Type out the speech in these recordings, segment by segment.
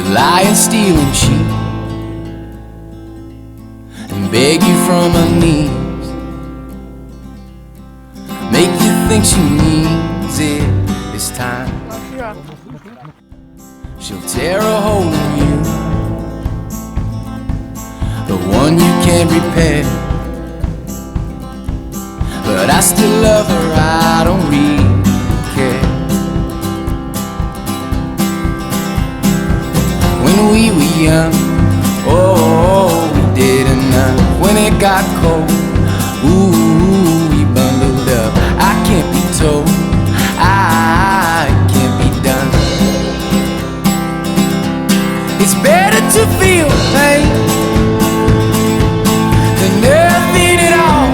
lie and steal and cheat and beg you from her knees, make you think she needs it this time. She'll tear a hole in you, the one you can't repair. But I still love her, I don't really care. When we were young, oh, we did enough. When it got cold, ooh, we bundled up. I can't be told, I can't be done. It's better to feel pain than nothing at all.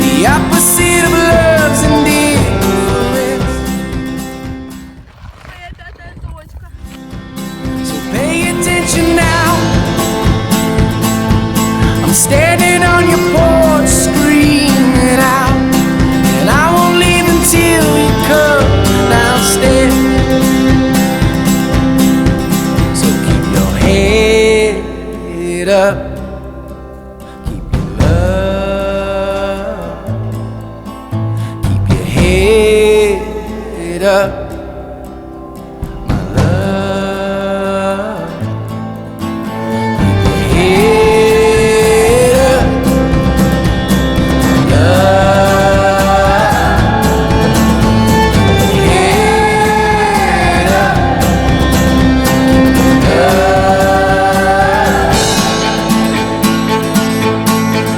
The opposite of love's indifference. So pay attention now. I'm standing on your porch screaming out, and I won't leave until you come downstairs. So keep your head up, keep your love, keep your head up, my love. Keep your head up, love. Keep your head up, love.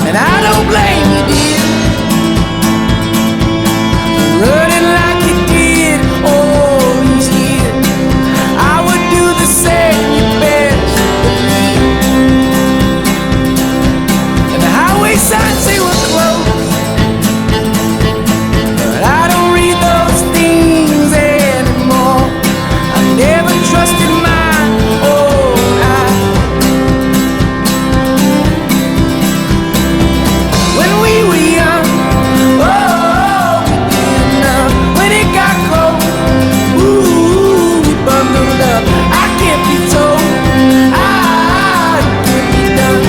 And I don't blame you, dear, for running like you did all these years. I would do the same, you best believe. And the highway signs say we're close, but I don't read those things anymore. I never trusted my own eyes. When we were young, oh, we did enough. When it got cold, ooh, we bundled up. I can't be told, I can't be done.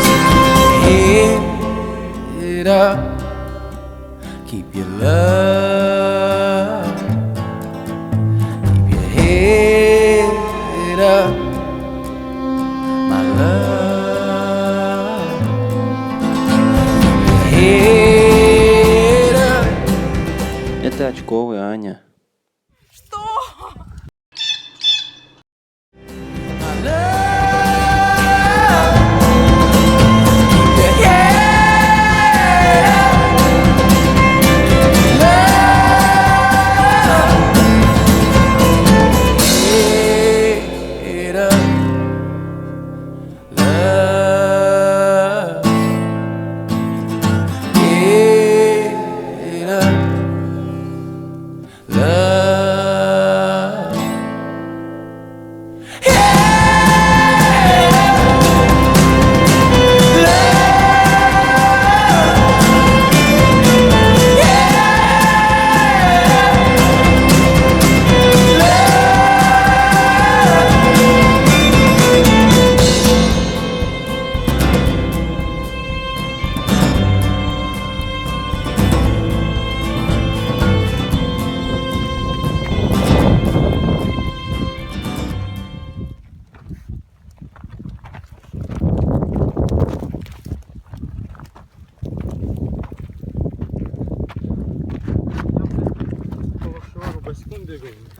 So keep your head up, keep your love, keep your head up, my love. Keep your head up. Это Очковый, Аня. My love, keep your head up, love, head up, love, head up, love. Бассейн бегаем.